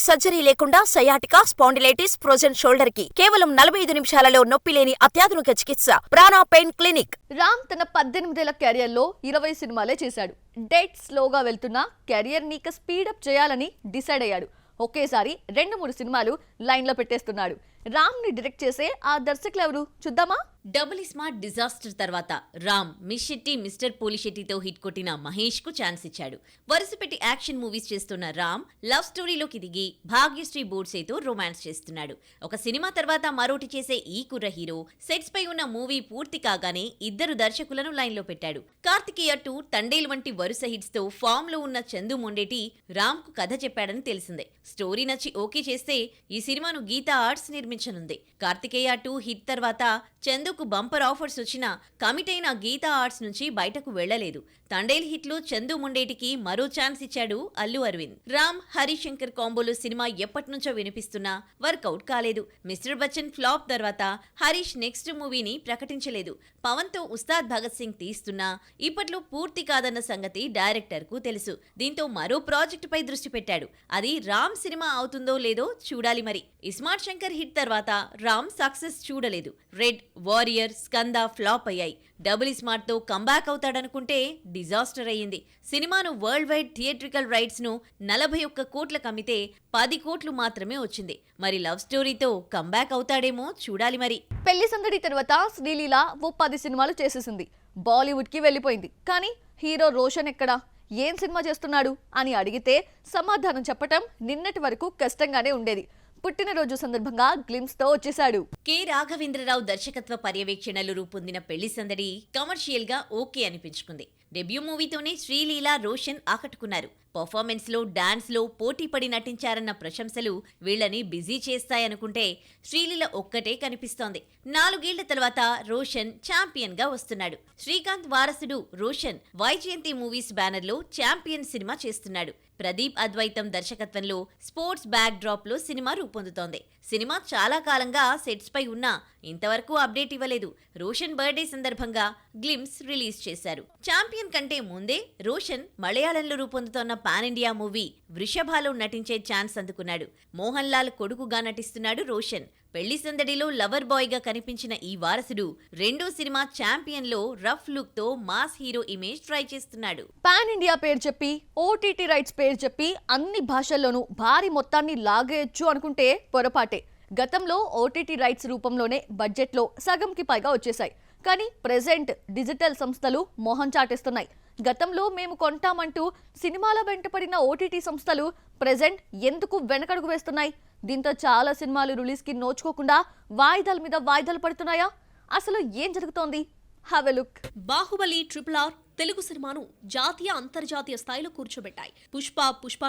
Surgery లేకుండా sciatica, spondylitis, frozen shoulder కి కేవలం 45 నిమిషాలలో నొప్పి లేని అత్యాధునిక చికిత్స ప్రాణ పెయిన్ క్లినిక్. రామ్ తన 18 ఏళ్ల కెరియర్ లో 20 సినిమాలే చేశాడు. డేట్ స్లోగా వెళ్తున్న కెరియర్ నీక స్పీడప్ చేయాలని డిసైడ్ అయ్యాడు. ఒకేసారి 2-3 సినిమాలు లైన్ లో పెట్టేస్తున్నాడు. రామ్ ని డైరెక్ట్ చేసే ఆ దర్శకులు ఎవరు చూద్దామా? డబుల్ స్మార్ట్ డిజాస్టర్ తర్వాత రామ్ మిస్ శెట్టి మిస్టర్ పోలిశెట్టితో హిట్ కొట్టిన మహేష్ కు ఛాన్స్ ఇచ్చాడు. వరుసపెట్టి యాక్షన్ మూవీస్ చేస్తున్న రామ్ లవ్ స్టోరీలోకి దిగి భాగ్యశ్రీ బోర్డ్సేతో రొమాన్స్ చేస్తున్నాడు. ఒక సినిమా తర్వాత మరోటి చేసే ఈ కుర్ర హీరో సెట్స్ పై ఉన్న మూవీ పూర్తి కాగానే ఇద్దరు దర్శకులను లైన్ లో పెట్టాడు. కార్తికేయ 2, తండేల్ వంటి వరుస హిట్స్ తో ఫామ్ లో ఉన్న చందు మొండేటి రామ్ కు కథ చెప్పాడని తెలిసిందే. స్టోరీ నచ్చి ఓకే చేస్తే ఈ సినిమాను గీతా ఆర్ట్స్ నిర్మించనుంది. కార్తికేయ 2 హిట్ తర్వాత చందుకు బంపర్ ఆఫర్స్ వచ్చినా కమిట్ అయిన గీతా ఆర్ట్స్ నుంచి బయటకు వెళ్లలేదు. తండేల్ హిట్ లో చందు ముండేటికి మరో ఛాన్స్ ఇచ్చాడు అల్లు అరవింద్. రామ్ హరిశంకర్ కాంబోలో సినిమా ఎప్పటినుంచో వినిపిస్తున్నా వర్కౌట్ కాలేదు. మిస్టర్ బచ్చన్ ఫ్లాప్ తర్వాత హరీష్ నెక్స్ట్ మూవీని ప్రకటించలేదు. పవన్ తో ఉస్తాద్ భగత్ సింగ్ తీస్తున్నా ఇప్పట్లో పూర్తి కాదన్న సంగతి డైరెక్టర్ కు తెలుసు. దీంతో మరో ప్రాజెక్టు పై దృష్టి పెట్టాడు. అది రామ్ సినిమా అవుతుందో లేదో చూడాలి మరి. ఇస్మార్ట్ శంకర్ హిట్ తర్వాత రామ్ సక్సెస్ చూడలేదు. రెడ్, వారియర్, స్కంద ఫ్లాప్ అయ్యాయి. డబుల్ స్మార్ట్ తో కంబ్యాక్ అవుతాడనుకుంటే డిజాస్టర్ అయ్యింది. సినిమాను వరల్డ్ వైడ్ థియేట్రికల్ రైట్స్ ను 41 కోట్లకు అమ్మితే 10 కోట్లు మాత్రమే వచ్చింది. మరి లవ్ స్టోరీతో కంబ్యాక్ అవుతాడేమో చూడాలి మరి. పెళ్లి సందడి తర్వాత శ్రీలీల 10 సినిమాలు చేసేసింది. బాలీవుడ్ కి వెళ్లిపోయింది. కానీ హీరో రోషన్ ఎక్కడా, ఏం సినిమా చేస్తున్నాడు అని అడిగితే సమాధానం చెప్పటం నిన్నటి వరకు కష్టంగానే ఉండేది. పుట్టినరోజు సందర్భంగా గ్లిమ్స్ తో వచ్చేశాడు. కె రాఘవేంద్రరావు దర్శకత్వ పర్యవేక్షణలు రూపొందిన పెళ్లి సందడి కమర్షియల్ గా ఓకే అనిపించుకుంది. డెబ్యూ మూవీతోనే శ్రీలీల, రోషన్ ఆకట్టుకున్నారు. పర్ఫార్మెన్స్ లో, డాన్స్ లో పోటీ పడి నటించారన్న ప్రశంసలు వీళ్లని బిజీ చేస్తాయనుకుంటే శ్రీలీల ఒక్కటే కనిపిస్తోంది. 4 ఏళ్ల తర్వాత రోషన్ ఛాంపియన్ గా వస్తున్నాడు. శ్రీకాంత్ వారసుడు రోషన్ వైజయంతి మూవీస్ బ్యానర్ లో ఛాంపియన్ సినిమా చేస్తున్నాడు. ప్రదీప్ అద్వైతం దర్శకత్వంలో స్పోర్ట్స్ బ్యాక్ డ్రాప్ లో సినిమా రూపొందుతోంది. సినిమా చాలా కాలంగా సెట్స్ పై ఉన్నా ఇంతవరకు అప్డేట్ ఇవ్వలేదు. రోషన్ బర్త్డే సందర్భంగా గ్లిమ్స్ రిలీజ్ చేశారు. ఛాంపియన్ కంటే ముందే రోషన్ మలయాళంలో రూపొందుతోన్న పాన్ ఇండియా మూవీ వృషభాలో నటించే ఛాన్స్ అందుకున్నాడు. మోహన్ లాల్ కొడుకుగా నటిస్తున్నాడు రోషన్. పెళ్లి సందడిలో లవర్ బాయ్ గా కనిపించిన ఈ వారసుడు రెండో సినిమా ఛాంపియన్ లో రఫ్ లుక్ తో మాస్ హీరో ఇమేజ్ ట్రై చేస్తున్నాడు. పాన్ ఇండియా పేరు చెప్పి, ఓటీటీ రైట్స్ పేరు చెప్పి అన్ని భాషల్లోనూ భారీ మొత్తాన్ని లాగేయొచ్చు అనుకుంటే పొరపాటే. గతంలో ఓటీటీ రైట్స్ రూపంలోనే బడ్జెట్ లో సగంకి పైగా వచ్చేశాయి. కానీ ప్రెజెంట్ డిజిటల్ సంస్థలు మోహం చాటేస్తున్నాయి. గతంలో మేము కొంటామంటూ సినిమాల వెంటపడిన ఓటీటీ సంస్థలు ప్రెజెంట్ ఎందుకు వెనకడుగు వేస్తున్నాయి? దీంతో చాలా సినిమాలు రిలీజ్ కి నోచుకోకుండా వాయిదాల మీద వాయిదాలు పడుతున్నాయా? అసలు ఏం జరుగుతోంది? Have a look. Baahubali, RRR Telugu సినిమాను జాతీయ, అంతర్జాతీయ స్థాయిలో కూర్చోబెట్టాయి. పుష్ప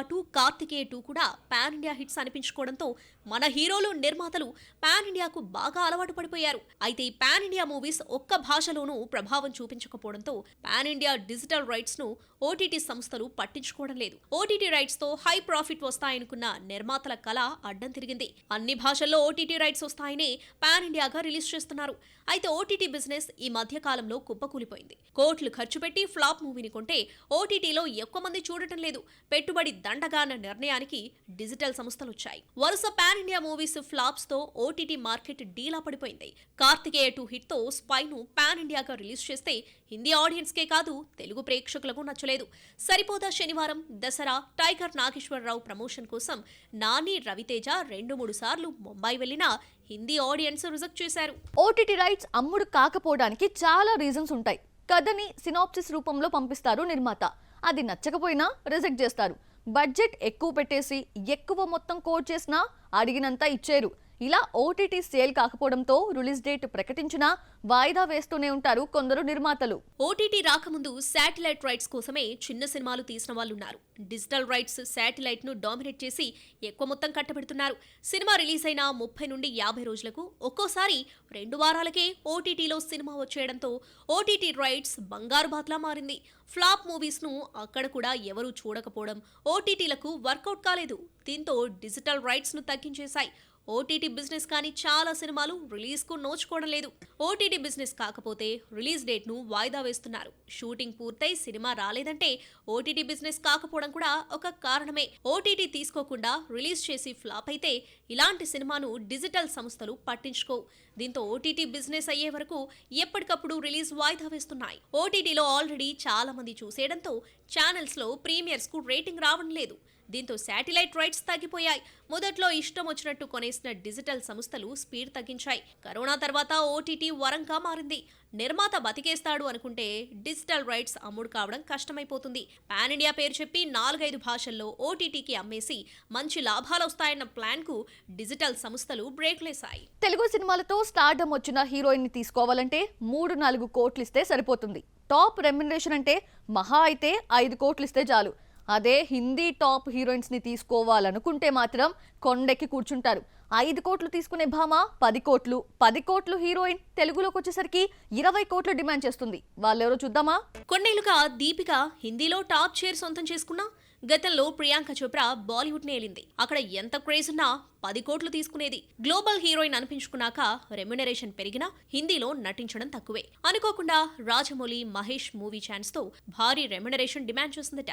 2, కార్తికేయ 2 కూడా పాన్ ఇండియా హిట్స్ అనిపించుకోవడంతో మన హీరోలు, నిర్మాతలు పాన్ ఇండియాకు బాగా అలవాటు పడిపోయారు. అయితే ఈ పాన్ ఇండియా మూవీస్ ఒక్క భాషలోనూ ప్రభావం చూపించకపోవడంతో పాన్ ఇండియా డిజిటల్ రైట్స్ ను ఓటీటీ సంస్థలు పట్టించుకోవడం లేదు. ఓటీటీ రైట్స్ తో హై ప్రాఫిట్ వస్తాయనుకున్న నిర్మాతల కళ అడ్డం తిరిగింది. అన్ని భాషల్లో ఓటీటీ రైట్స్ వస్తాయని పాన్ ఇండియాగా రిలీజ్ చేస్తున్నారు. అయితే ఓటీటీ బిజినెస్ ఈ మధ్య కాలంలో కుప్పకూలిపోయింది. కోట్లు ఖర్చు పెట్టి ఫ్లాప్ మూవీని కొంటే ఓటీటీలో ఎక్కువ మంది చూడటం లేదు. పెట్టుబడి దండగా అన్న నిర్ణయానికి డిజిటల్ సంస్థలు వచ్చాయి. వరుస పాన్ ఇండియా మూవీస్ ఫ్లాప్స్ తో ఓటీటీ మార్కెట్ డీలా పడిపోయింది. కార్తికేయ 2 హిట్ తో స్పై ను పాన్ ఇండియాగా రిలీజ్ చేస్తే హిందీ ఆడియన్స్ కే కాదు, తెలుగు ప్రేక్షకులకు నచ్చలేదు. సరిపోదా శనివారం దసరా టైగర్ నాగేశ్వరరావు ప్రమోషన్ కోసం నాని, రవితేజ 2-3 సార్లు ముంబై వెళ్లినా హిందీ ఆడియన్స్ రిజెక్ట్ చేశారు. ఓటీటీ రైట్స్ అమ్ముడు కాకపోవడానికి చాలా రీజన్స్ ఉంటాయి. కథని సినాప్సిస్ రూపంలో పంపిస్తారు నిర్మాత. అది నచ్చకపోయినా రిజెక్ట్ చేస్తారు. బడ్జెట్ ఎక్కువ పెట్టేసి ఎక్కువ మొత్తం కోట్ చేసినా అడిగినంత ఇచ్చేరు. ఇలా ఓటీటీ సేల్ కాకపోవడంతో రిలీజ్ డేట్ ప్రకటించినా వాయిదా వేస్తూనే ఉంటారు కొందరు నిర్మాతలు. ఓటీటీ రాకముందు శాటిలైట్ రైట్స్ కోసమే చిన్న సినిమాలు తీసిన వాళ్ళున్నారు. డిజిటల్ రైట్స్ శాటిలైట్ ను డామినేట్ చేసి ఎక్కువ మొత్తం కట్టబెడుతున్నారు. సినిమా రిలీజ్ అయిన 30 నుండి 50 రోజులకు, ఒక్కోసారి 2 వారాలకే ఓటీటీలో సినిమా వచ్చేయడంతో ఓటీటీ రైట్స్ బంగారు బాత్లా మారింది. ఫ్లాప్ మూవీస్ ను అక్కడ కూడా ఎవరూ చూడకపోవడం ఓటీటీలకు వర్కౌట్ కాలేదు. దీంతో డిజిటల్ రైట్స్ ను తగ్గించేశాయి. ఓటీటీ బిజినెస్ కానీ చాలా సినిమాలు రిలీజ్ కు నోచుకోవడం లేదు. ఓటీటీ బిజినెస్ కాకపోతే రిలీజ్ డేట్ ను వాయిదా వేస్తున్నారు. షూటింగ్ పూర్తయి సినిమా రాలేదంటే ఓటీటీ బిజినెస్ కాకపోవడం కూడా ఒక కారణమే. ఓటీటీ తీసుకోకుండా రిలీజ్ చేసి ఫ్లాప్ అయితే ఇలాంటి సినిమాను డిజిటల్ సంస్థలు పట్టించుకోవు. దీంతో ఓటీటీ బిజినెస్ అయ్యే వరకు ఎప్పటికప్పుడు రిలీజ్ వాయిదా వేస్తున్నాయి. ఓటీటీలో ఆల్రెడీ చాలా మంది చూసేయడంతో ఛానల్స్ లో ప్రీమియర్స్ కు రేటింగ్ రావడం లేదు. దీంతో శాటిలైట్ రైట్స్ తగ్గిపోయాయి. మొదట్లో ఇష్టం వచ్చినట్టు కొనేసిన డిజిటల్ సంస్థలు స్పీడ్ తగ్గించాయి. కరోనా తర్వాత ఓటీటీ వరంగా మారింది. నిర్మాత బతికేస్తాడు అనుకుంటే డిజిటల్ రైట్స్ అమ్ముడు కావడం కష్టమైపోతుంది. పాన్ ఇండియా పేరు చెప్పి 4-5 భాషల్లో ఓటీటీకి అమ్మేసి మంచి లాభాలు వస్తాయన్న ప్లాన్ కు డిజిటల్ సంస్థలు బ్రేక్లేశాయి. తెలుగు సినిమాలతో స్టార్డమ్ వచ్చిన హీరోయిన్ ని తీసుకోవాలంటే 3-4 కోట్లు ఇస్తే సరిపోతుంది. టాప్ రెమ్యునరేషన్ అంటే మహా అయితే 5 కోట్లు ఇస్తే చాలు. అదే హిందీ టాప్ హీరోయిన్స్ ని తీసుకోవాలనుకుంటే మాత్రం కొండెక్కి కూర్చుంటారు. 5 కోట్లు తీసుకునే భామ 10 కోట్లు, 10 కోట్లు హీరోయిన్ తెలుగులోకి వచ్చేసరికి 20 కోట్లు డిమాండ్ చేస్తుంది. వాళ్ళెవరో చూద్దామా? కొన్నేళ్లుగా దీపిక హిందీలో టాప్ షేర్ సొంతం చేసుకున్నా, గతంలో ప్రియాంక చోప్రా బాలీవుడ్ నేలింది. అక్కడ ఎంత క్రేజ్ ఉన్నా 10 కోట్లు తీసుకునేది. గ్లోబల్ హీరోయిన్ అనిపించుకున్నాక రెమ్యునరేషన్ పెరిగినా హిందీలో నటించడం తక్కువే. అనుకోకుండా రాజమౌళి మహేష్ మూవీ ఛాన్స్ తో భారీ రెమ్యునరేషన్ డిమాండ్ చేసిందట.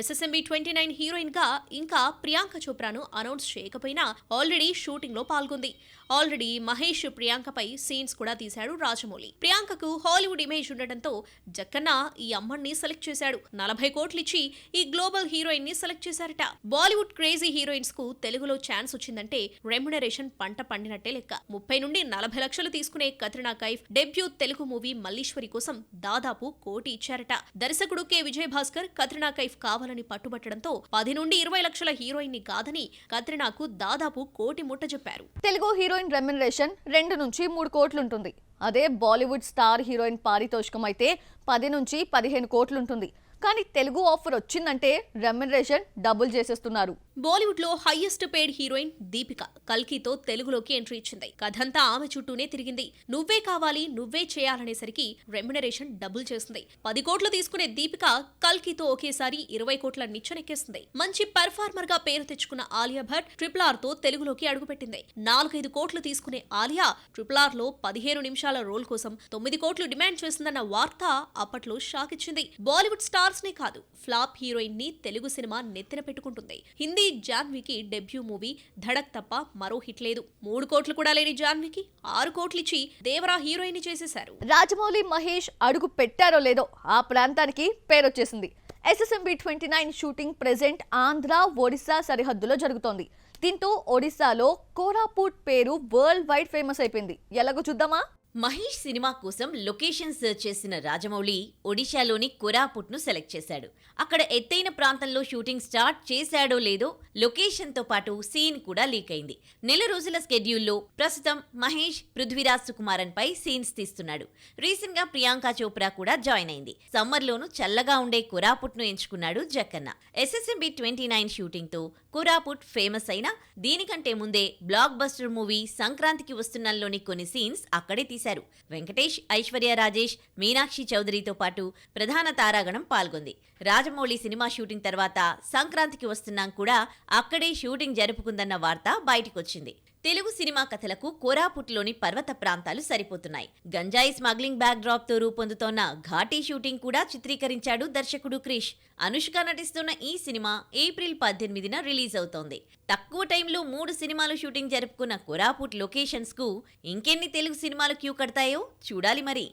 SSMB 29 హీరోయిన్ గా ఇంకా ప్రియాంక చోప్రాను అనౌన్స్ చేయకపోయినా ఆల్రెడీ షూటింగ్ లో పాల్గొంది. ఆల్రెడీ మహేష్ ప్రియాంకపై సీన్స్ కూడా తీశాడు రాజమౌళి. ప్రియాంకకు హాలీవుడ్ ఇమేజ్ ఉండటంతో జక్కన్న ఈ అమ్మని సెలెక్ట్ చేశాడు. 40 కోట్లు ఇచ్చి ఈ గ్లోబల్ హీరోయిన్ ని సెలెక్ట్ చేశారట. బాలీవుడ్ క్రేజీ హీరోయిన్స్ కు తెలుగులో ఛాన్స్ వచ్చిందంటే రెమ్యునరేషన్ పంట పండినట్టే లెక్క. 30-40 లక్షలు తీసుకునే కత్రినా కైఫ్ డెబ్యూ తెలుగు మూవీ మల్లీశ్వరి కోసం దాదాపు 1 కోటి ఇచ్చారట. దర్శకుడు కె విజయ్ భాస్కర్ కత్రినా కైఫ్ కావాలని పట్టుబట్టడంతో 10-20 లక్షల హీరోయిన్ ని కాదని కత్రినాకు దాదాపు 1 కోటి ముట్టజెప్పారు. తెలుగు హీరోయిన్ రెమ్యునరేషన్ 2-3 కోట్లుంటుంది. అదే బాలీవుడ్ స్టార్ హీరోయిన్ పారితోషికం అయితే 10-15 కోట్లుంటుంది. కానీ తెలుగు ఆఫర్ వచ్చిందంటే రెమ్యునరేషన్ డబుల్ చేసేస్తున్నారు. బాలీవుడ్ లో హైయెస్ట్ పేడ్ హీరోయిన్ దీపిక కల్కితో తెలుగులోకి ఎంట్రీ ఇచ్చింది. కథంతా ఆమె చుట్టూనే తిరిగింది. నువ్వే కావాలి, నువ్వే చేయాలనేసరికి రెమ్యునరేషన్ డబుల్ చేసింది. 10 కోట్లు తీసుకునే దీపిక కల్కితో ఒకేసారి 20 కోట్ల నిచ్చెనెక్కేసింది. మంచి పర్ఫార్మర్ గా పేరు తెచ్చుకున్న ఆలియా భట్ RRR తో తెలుగులోకి అడుగుపెట్టింది. 4-5 కోట్లు తీసుకునే ఆలియా RRR లో 15 నిమిషాల రోల్ కోసం 9 కోట్లు డిమాండ్ చేసిందన్న వార్త అప్పట్లో షాక్ ఇచ్చింది. బాలీవుడ్ స్టార్స్ నే కాదు, ఫ్లాప్ హీరోయిన్ ని తెలుగు సినిమా నెత్తిన పెట్టుకుంటుంది. హిందీ జాన్వీకి డెబ్యూ మూవీ ధడక్ తప్ప మరో హిట్ లేదు. 3 కోట్లు కూడా లేని జాన్వీకి 6 కోట్లిచ్చి దేవరా హీరోయిన్ చేసేశారు. రాజమౌళి మహేష్ అడుగు పెట్టారో లేదో ఆ ప్రాంతానికి పేరొచ్చేసింది. SSMB 29 shooting present Andhra Odisha సరిహద్దులో జరుగుతోంది. దీంతో ఒడిశాలో కోరాపుట్ పేరు వరల్డ్ వైడ్ ఫేమస్ అయిపోయింది. ఎలాగో చూద్దామా? మహేష్ సినిమా కోసం లొకేషన్ సర్చ్ చేసిన రాజమౌళి ఒడిశాలోని కోరాపుట్ను సెలెక్ట్ చేశాడు. అక్కడ ఎత్తైన ప్రాంతంలో షూటింగ్ స్టార్ట్ చేశాడో లేదో లొకేషన్తో పాటు సీన్ కూడా లీక్ అయింది. 4 రోజుల స్కెడ్యూల్లో ప్రస్తుతం మహేష్ పృథ్వీరాజ్ సుకుమారన్ పై సీన్స్ తీస్తున్నాడు. రీసెంట్ గా ప్రియాంక చోప్రా కూడా జాయిన్ అయింది. సమ్మర్లోనూ చల్లగా ఉండే కోరాపుట్ను ఎంచుకున్నాడు జక్కన్న. SSMB 29 షూటింగ్ తో కోరాపుట్ ఫేమస్ అయినా దీనికంటే ముందే బ్లాక్ బస్టర్ మూవీ సంక్రాంతికి వస్తున్నలోని కొన్ని సీన్స్ అక్కడే తీశారు. వెంకటేష్, ఐశ్వర్య రాజేష్, మీనాక్షి చౌదరితో పాటు ప్రధాన తారాగణం పాల్గొంది. రాజమౌళి సినిమా షూటింగ్ తర్వాత సంక్రాంతికి వస్తున్నాం కూడా అక్కడే షూటింగ్ జరుపుకుందన్న వార్త బయటకొచ్చింది. తెలుగు సినిమా కథలకు కోరాపుట్లోని పర్వత ప్రాంతాలు సరిపోతున్నాయి. గంజాయి స్మగ్లింగ్ బ్యాక్ డ్రాప్ తో రూపొందుతోన్న ఘాటీ షూటింగ్ కూడా చిత్రీకరించాడు దర్శకుడు క్రిష్. అనుష్క నటిస్తున్న ఈ సినిమా ఏప్రిల్ 18న రిలీజ్ అవుతోంది. తక్కువ టైంలో 3 సినిమాలు షూటింగ్ జరుపుకున్న కోరాపుట్ లొకేషన్స్ కు ఇంకెన్ని తెలుగు సినిమాలు క్యూ కడతాయో చూడాలి మరి.